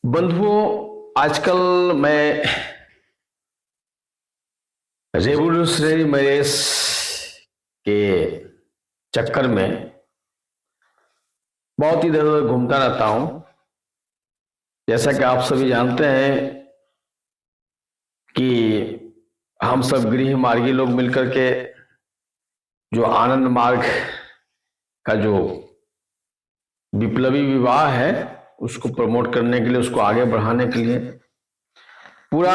बंधुओं, आजकल मैं रेवोल्यूशनरी मैरिज के चक्कर में बहुत इधर उधर घूमता रहता हूं। जैसा कि आप सभी जानते हैं कि हम सब गृह मार्गी लोग मिलकर के जो आनंद मार्ग का जो विप्लवी विवाह है उसको प्रमोट करने के लिए, उसको आगे बढ़ाने के लिए पूरा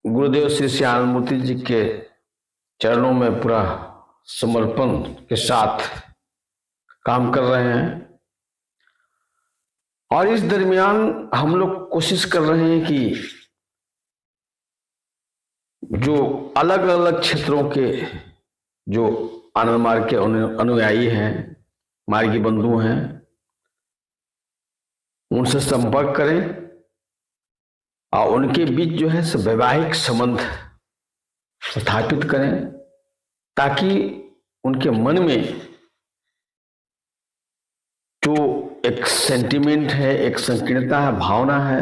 गुरुदेव श्री श्री आनंद मूर्ति जी के चरणों में पूरा समर्पण के साथ काम कर रहे हैं। और इस दरमियान हम लोग कोशिश कर रहे हैं कि जो अलग अलग क्षेत्रों के जो आनंद मार्ग के अनुयायी हैं, मार्गी बंधु हैं, उनसे संपर्क करें और उनके बीच जो है वैवाहिक संबंध स्थापित करें, ताकि उनके मन में जो एक सेंटिमेंट है, एक संकीर्णता है, भावना है,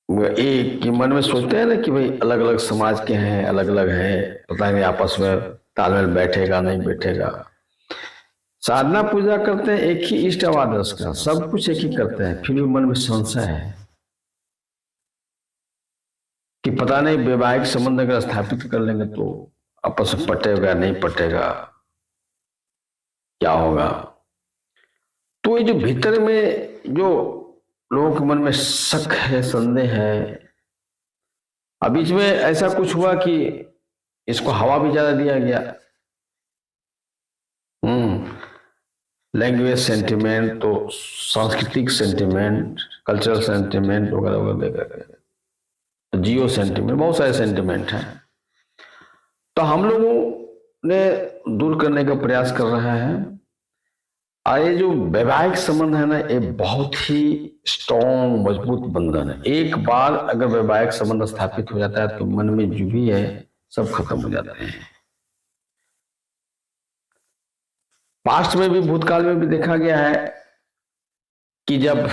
एक कि मन में सोचते हैं ना कि भाई अलग अलग समाज के हैं, अलग अलग हैं, पता नहीं आपस में तालमेल बैठेगा नहीं बैठेगा। साधना पूजा करते हैं एक ही इष्ट आदर्श का, सब कुछ एक ही करते हैं, फिर भी मन में संशय है कि पता नहीं वैवाहिक संबंध अगर स्थापित कर लेंगे तो आपस में पटेगा नहीं पटेगा, क्या होगा। तो ये जो भीतर में जो लोगों के मन में शक है, संदेह है, अब बीच में ऐसा कुछ हुआ कि इसको हवा भी ज्यादा दिया गया। लैंग्वेज सेंटिमेंट, तो सांस्कृतिक सेंटिमेंट, कल्चरल सेंटिमेंट वगैरह वगैरह, जियो सेंटिमेंट, बहुत सारे सेंटिमेंट हैं। तो हम लोगों ने दूर करने का प्रयास कर रहा है। और ये जो वैवाहिक संबंध है ना, ये बहुत ही स्ट्रॉन्ग मजबूत बंधन है। एक बार अगर वैवाहिक संबंध स्थापित हो जाता है तो मन में जो भी है सब खत्म हो जाते हैं। पास्ट में भी, भूतकाल में भी देखा गया है कि जब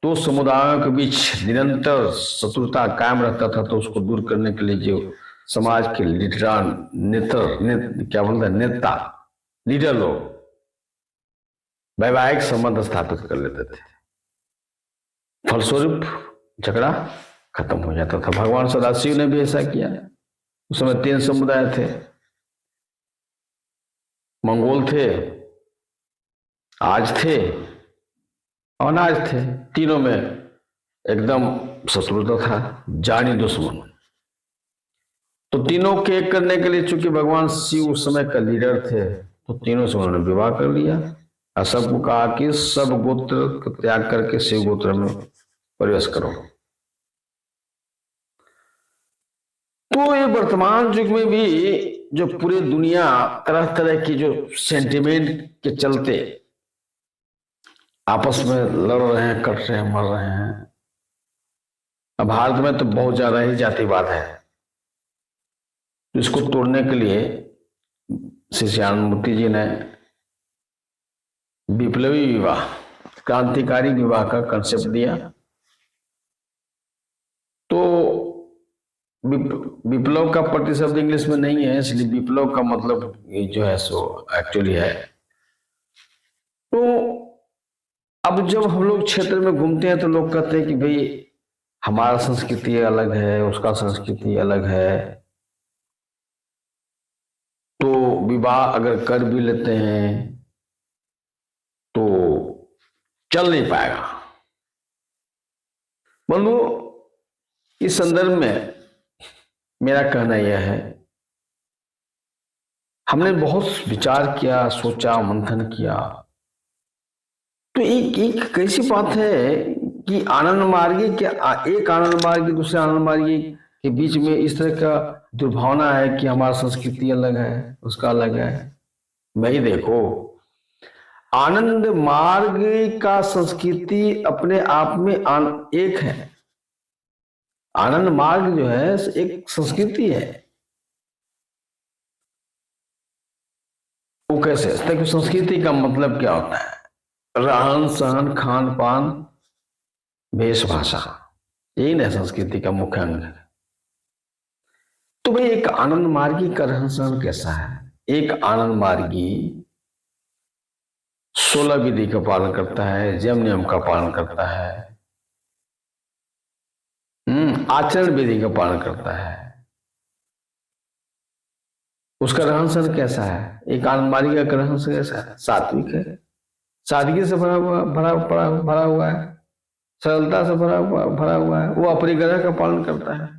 दो समुदायों के बीच निरंतर शत्रुता कायम रहता था तो उसको दूर करने के लिए जो समाज के लीडरान क्या बोलते हैं, नेता, लीडर लोग वैवाहिक संबंध स्थापित कर लेते थे, फलस्वरूप झगड़ा खत्म हो जाता था। भगवान सदाशिव ने भी ऐसा किया। उस समय 3 समुदाय थे, मंगोल थे, आज थे और अनाज थे। तीनों में एकदम शत्रुता था, जानी दुश्मन। तो तीनों के एक करने के लिए चूंकि भगवान शिव उस समय का लीडर थे, तो तीनों से उन्होंने विवाह कर लिया और सबको कहा कि सब गोत्र को त्याग करके शिव गोत्र में प्रवेश करो। तो ये वर्तमान युग में भी जो पूरी दुनिया तरह तरह की जो सेंटिमेंट के चलते आपस में लड़ रहे हैं, कट रहे हैं, मर रहे हैं। अब भारत में तो बहुत ज्यादा ही जातिवाद है। इसको तोड़ने के लिए श्री श्री आनंद मूर्ति जी ने विप्लवी विवाह, क्रांतिकारी विवाह का कंसेप्ट दिया। तो विप्लव का प्रतिशब्द इंग्लिश में नहीं है, इसलिए विप्लव का मतलब ये जो है सो एक्चुअली है। तो अब जब हम लोग क्षेत्र में घूमते हैं तो लोग कहते हैं कि भाई हमारा संस्कृति अलग है, उसका संस्कृति अलग है, तो विवाह अगर कर भी लेते हैं तो चल नहीं पाएगा। बंधु, इस संदर्भ में मेरा कहना यह है, हमने बहुत विचार किया, सोचा, मंथन किया, तो एक कैसी बात है कि आनंद मार्गी के एक आनंद मार्गी दूसरे आनंद मार्गी के बीच में इस तरह का दुर्भावना है कि हमारा संस्कृति अलग है, उसका अलग है। भाई देखो, आनंद मार्ग का संस्कृति अपने आप में एक है। आनंद मार्ग जो है एक संस्कृति है। वो कैसे? देखो, संस्कृति का मतलब क्या होता है? रहन सहन, खान पान, वेशभाषा, यही ना संस्कृति का मुख्य अंग है। तो भाई एक आनंद मार्गी का रहन सहन कैसा है? एक आनंद मार्गी 16 विधि का पालन करता है, यम नियम का पालन करता है, आचरण विधि का पालन करता है। उसका रहन सहन कैसा है? एक आनंद मार्गी का रहन सहन कैसा है? सात्विक है, सादगी से भरा हुआ है, सरलता से भरा हुआ है। वो अपरिग्रह का पालन करता है।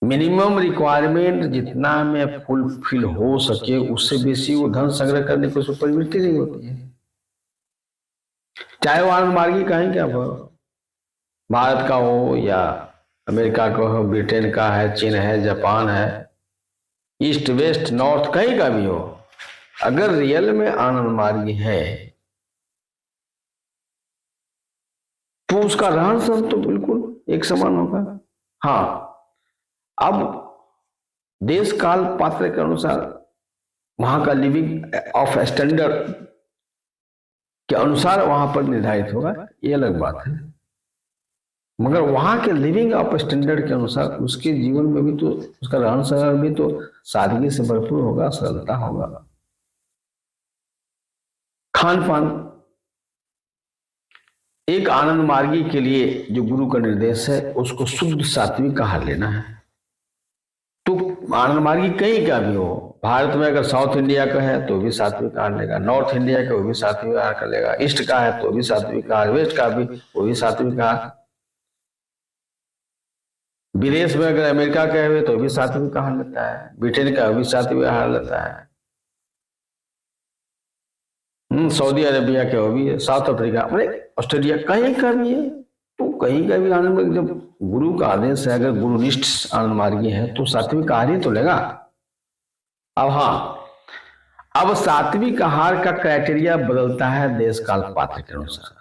मिनिमम रिक्वायरमेंट जितना में फुलफिल हो सके उससे बेसी वो धन संग्रह करने की उसमें प्रवृत्ति नहीं होती है। चाहे वो आनंद मार्गी का है, क्या भारत का हो या अमेरिका का हो, ब्रिटेन का है, चीन है, जापान है, ईस्ट वेस्ट नॉर्थ कहीं का भी हो, अगर रियल में आनंद मार्गी है तो उसका रहन सहन तो बिल्कुल एक समान होगा। हाँ, अब देश काल पात्र के अनुसार वहां का लिविंग ऑफ स्टैंडर्ड के अनुसार वहां पर निर्धारित होगा, ये अलग बात है। मगर वहां के लिविंग ऑफ स्टैंडर्ड के अनुसार उसके जीवन में भी तो उसका रहन सहन भी तो सादगी से भरपूर होगा, सरलता होगा, खान पान। एक आनंद मार्गी के लिए जो गुरु का निर्देश है उसको शुद्ध सात्विक आहार लेना है। तो आनंद मार्गी कहीं का भी हो, भारत में अगर साउथ इंडिया का है तो भी सात्विक आहार लेगा, नॉर्थ इंडिया का वो भी सात्विक आहार कर लेगा, ईस्ट का है तो भी सात्विक आहार, वेस्ट का भी वो भी सात्विक आहार, विदेश में अगर अमेरिका का है तो भी सात्विक आहार लेता है, ब्रिटेन का भी सात्विक आहार लेता है, सऊदी अरेबिया के वो भी, साउथ अफ्रीका, ऑस्ट्रेलिया कहीं का भी है। तो कहीं का भी आनंद में जब गुरु का आदेश है, अगर गुरुनिष्ठ आनंद मार्गी है तो सात्विक आहार ही तो लेगा। अब हाँ, अब सात्विक आहार का क्राइटेरिया बदलता है देश काल पात्र के अनुसार।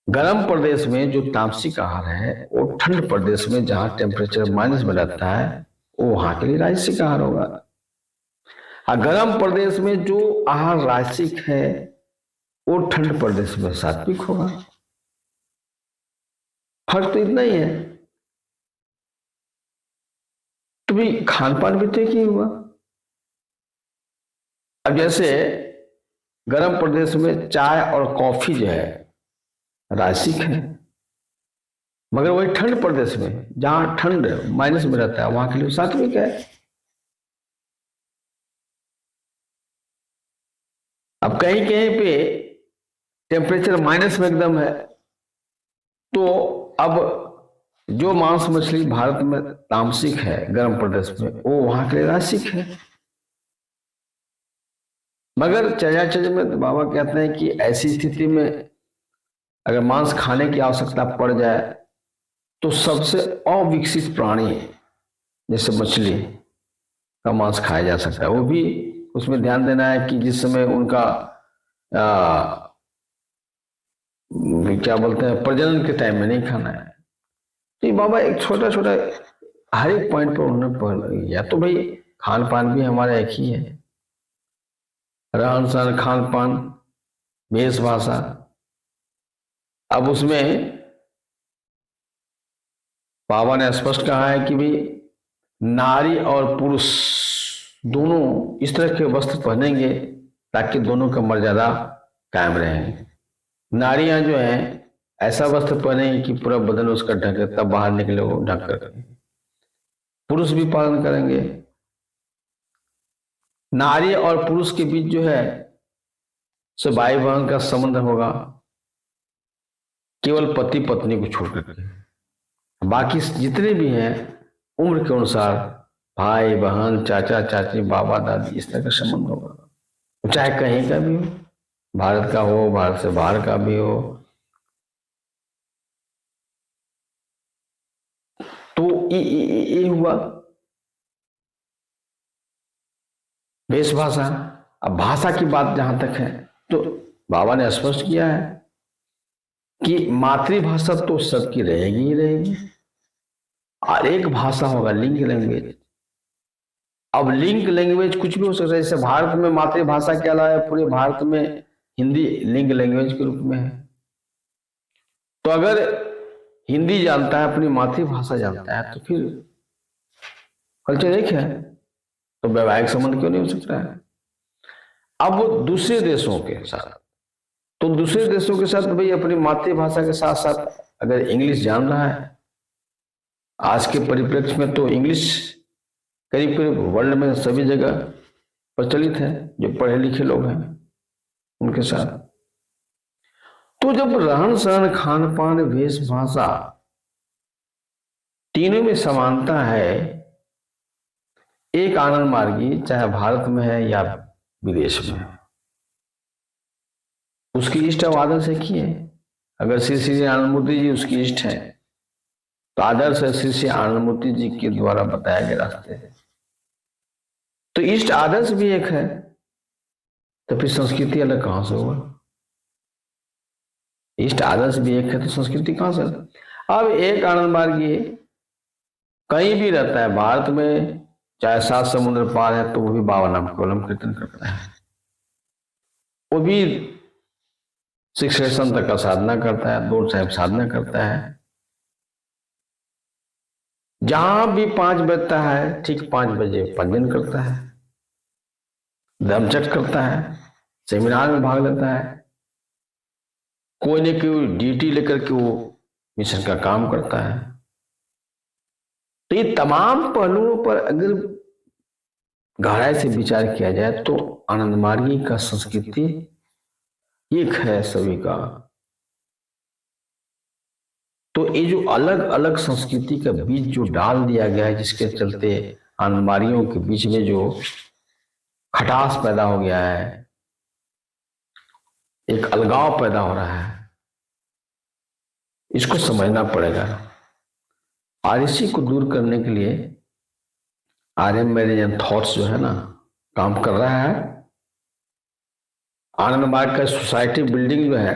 गर्म प्रदेश में जो तामसिक आहार है वो ठंड प्रदेश में जहां टेम्परेचर माइनस में रहता है वो वहां के लिए राजसिक आहार होगा। गर्म प्रदेश में जो आहार राजसिक है वो ठंड प्रदेश में सात्विक होगा। फर्क तो इतना ही है। तो भी खान पान भी तो एक ही हुआ। अब जैसे गर्म प्रदेश में चाय और कॉफी जो है राजसिक है, मगर वही ठंड प्रदेश में जहां ठंड माइनस में रहता है वहां के लिए सात्विक है। अब कहीं कहीं पे टेम्परेचर माइनस में एकदम है तो अब जो मांस मछली भारत में तामसिक है गर्म प्रदेश में वो वहां के लिए राजसिक है। मगर चर्याचर्य में तो बाबा कहते हैं कि ऐसी स्थिति में अगर मांस खाने की आवश्यकता पड़ जाए तो सबसे अविकसित प्राणी जैसे मछली का मांस खाया जा सकता है। वो भी उसमें ध्यान देना है कि जिस समय उनका क्या बोलते हैं प्रजनन के टाइम में नहीं खाना है। तो बाबा एक छोटा छोटा हर एक पॉइंट पर उन्होंने या तो भाई खान पान भी हमारा एक ही है, रहन सहन, खान पान, वेशभाषा। अब उसमें बाबा ने स्पष्ट कहा है कि भाई नारी और पुरुष दोनों इस तरह के वस्त्र पहनेंगे ताकि दोनों का मर्यादा कायम रहे। नारियां जो हैं ऐसा वस्त्र पहनेंगे कि पूरा बदन उसका ढके, तब बाहर निकले वो ढक कर। पुरुष भी पालन करेंगे। नारी और पुरुष के बीच जो है सो भाई बहन का संबंध होगा, केवल पति पत्नी को छोड़ करके। बाकी जितने भी हैं उम्र के अनुसार भाई बहन, चाचा चाची, बाबा दादी, इस तरह का संबंध होगा। चाहे कहीं का भी हो, भारत का हो, भारत से बाहर का भी हो। तो ये हुआ वेशभाषा। अब भाषा की बात जहां तक है तो बाबा ने स्पष्ट किया है कि मातृभाषा तो सबकी रहेगी ही रहेगी और एक भाषा होगा लिंग लैंग्वेज, अब लिंक लैंग्वेज कुछ भी हो सकता है, जैसे भारत में मातृभाषा क्या है, पूरे भारत में हिंदी लिंक लैंग्वेज के रूप में है। तो अगर हिंदी जानता है, अपनी मातृभाषा जानता है, तो फिर कल्चर एक है, तो वैवाहिक संबंध क्यों नहीं हो सकता है। अब वो दूसरे देशों के साथ, तो दूसरे देशों के साथ भाई अपनी मातृभाषा के साथ साथ अगर इंग्लिश जान रहा है, आज के परिप्रेक्ष्य में तो इंग्लिश करीब करीब वर्ल्ड में सभी जगह प्रचलित है, जो पढ़े लिखे लोग हैं उनके साथ। तो जब रहन सहन खान पान वेशभाषा तीनों में समानता है, एक आनंद मार्गी चाहे भारत में है या विदेश में है, उसकी इष्ट अब आदर्श एक ही है। अगर श्री श्री आनंद मूर्ति जी उसकी इष्ट है, तो आदर्श है श्री श्री आनंद मूर्ति जी के द्वारा बताए गए रास्ते हैं। तो इष्ट आदर्श भी एक है, तो फिर संस्कृति अलग कहां से होगा। इष्ट आदर्श भी एक है तो संस्कृति कहां से। अब एक आनंद मार्गी कहीं भी रहता है भारत में, चाहे 7 समुद्र पार है, तो वो भी बाबा नाम केवलम कीर्तन करता है, वो भी शिक्षण तक का साधना करता है, 2 टाइम साधना करता है। जहां भी 5 बजता है ठीक 5 बजे पंजन करता है, धर्मचक्र करता है, सेमिनार में भाग लेता है, कोई न कोई ड्यूटी लेकर के वो मिशन का काम करता है। तो ये तमाम पहलुओं पर अगर गहराई से विचार किया जाए तो आनंद मार्गी का संस्कृति एक है सभी का। तो ये जो अलग अलग संस्कृति का बीज जो डाल दिया गया है, जिसके चलते आनंद मार्गियों के बीच में जो खटास पैदा हो गया है, एक अलगाव पैदा हो रहा है, इसको समझना पड़ेगा। और इसी को दूर करने के लिए आर्यन मैरिज एंड थॉट्स जो है ना काम कर रहा है। आनंद मार्ग का सोसाइटी बिल्डिंग जो है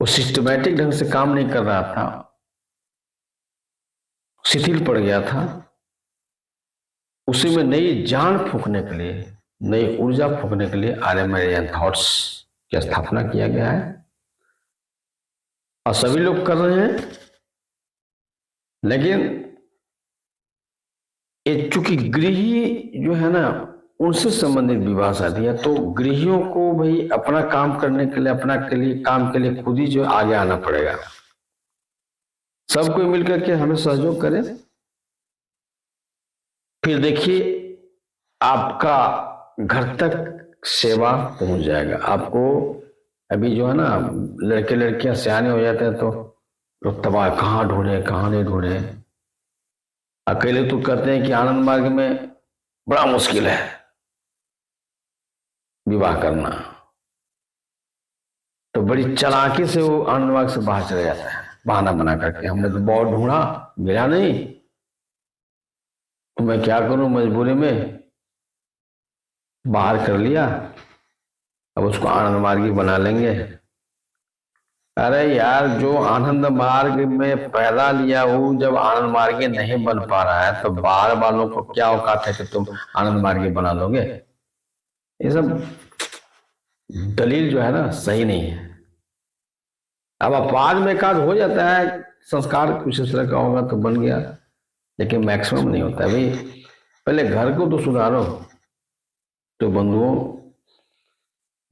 वो सिस्टमैटिक ढंग से काम नहीं कर रहा था, शिथिल पड़ गया था। उसी में नई जान फूंकने के लिए, नई ऊर्जा फूंकने के लिए आर्यन मैरिज एंड थॉट्स की स्थापना किया गया है और सभी लोग कर रहे हैं। लेकिन ये चूंकि गृही जो है ना उनसे संबंधित विवाह शादी है, तो गृहियों को भाई अपना काम करने के लिए, अपना के लिए काम के लिए खुद ही जो आगे आना पड़ेगा। सबको मिलकर के हमें सहयोग करें, फिर देखिए आपका घर तक सेवा पहुंच जाएगा। आपको अभी जो है ना लड़के लड़कियां सियाने हो जाते हैं तो लोग तबाह, कहाँ ढूंढे कहाँ नहीं ढूंढे। अकेले तो कहते हैं कि आनंद मार्ग में बड़ा मुश्किल है विवाह करना, तो बड़ी चालाकी से वो आनंद मार्ग से बाहर चले जाता है, बहाना बना करके हमने तो बहुत ढूंढा मिला नहीं, तो मैं क्या करूं, मजबूरी में बाहर कर लिया, अब उसको आनंद मार्गी बना लेंगे। अरे यार, जो आनंद मार्ग में पैदा लिया वो जब आनंद मार्गी नहीं बन पा रहा है, तो बाहर वालों को क्या औकात है कि तुम आनंद मार्गी बना लोगे। ये सब दलील जो है ना सही नहीं है। अब अपवाद में एकाध हो जाता है, संस्कार कुछ इस तरह का होगा तो बन गया, लेकिन मैक्सिमम नहीं होता है। भाई पहले घर को तो सुधारो। तो बंधुओं,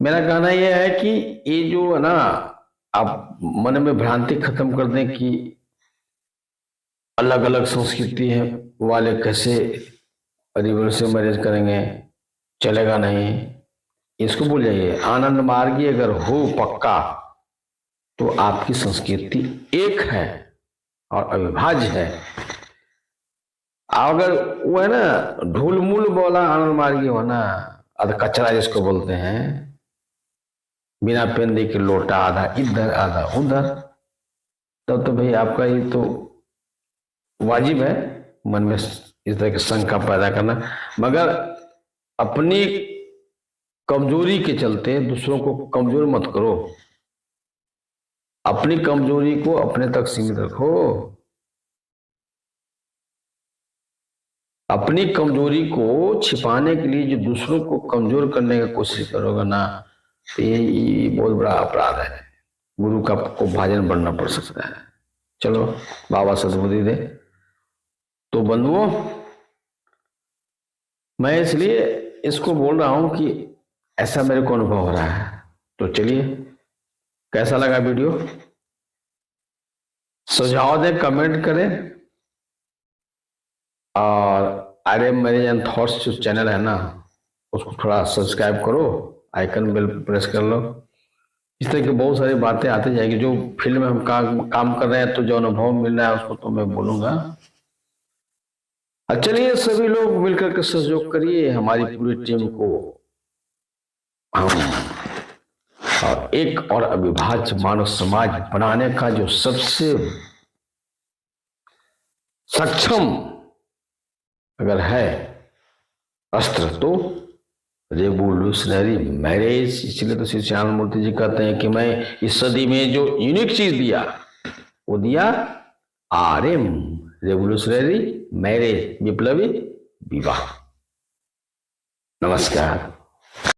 मेरा कहना यह है कि ये जो है ना आप मन में भ्रांति खत्म कर दें कि अलग अलग संस्कृति है वाले कैसे रिवर्स मैरिज करेंगे, चलेगा नहीं, इसको भूल जाइए। आनंद मार्गी अगर हो पक्का तो आपकी संस्कृति एक है और अविभाज्य है। अगर वो है ना ढूलमूल बोला आनंद मार्गी हो ना, अध कचरा जिसको बोलते हैं, बिना पेंदे के लोटा, आधा इधर आधा उधर, तब तो भाई आपका ये तो वाजिब है मन में इस तरह की शंका पैदा करना। मगर अपनी कमजोरी के चलते दूसरों को कमजोर मत करो, अपनी कमजोरी को अपने तक सीमित रखो। अपनी कमजोरी को छिपाने के लिए जो दूसरों को कमजोर करने की कोशिश करोगे ना, तो ये बहुत बड़ा अपराध है। गुरु का को भाजन बनना पड़ सकता है। चलो बाबा सद्बुद्धि दे। तो बंधुओं, मैं इसलिए इसको बोल रहा हूं कि ऐसा मेरे को अनुभव हो रहा है। तो चलिए, कैसा लगा वीडियो, सुझाव दें, कमेंट करें। और आर्यमैरिज थॉट्स जो चैनल है ना, उसको थोड़ा सब्सक्राइब करो, आइकन बेल प्रेस कर लो। इस तरह की बहुत सारी बातें आती जाएगी। जो फील्ड में हम काम कर रहे हैं, तो जो अनुभव मिल रहा है उसको तो मैं बोलूंगा। चलिए सभी लोग मिलकर के सहयोग करिए हमारी पूरी टीम को हम और एक और अविभाज्य मानव समाज बनाने का जो सबसे सक्षम अगर है अस्त्र, तो रेवोल्यूशनरी मैरिज। इसलिए तो श्री श्याम मूर्ति जी कहते हैं कि मैं इस सदी में जो यूनिक चीज दिया वो दिया आरएम, रेवोल्यूशनरी मैरिज, विप्लवी विवाह। नमस्कार।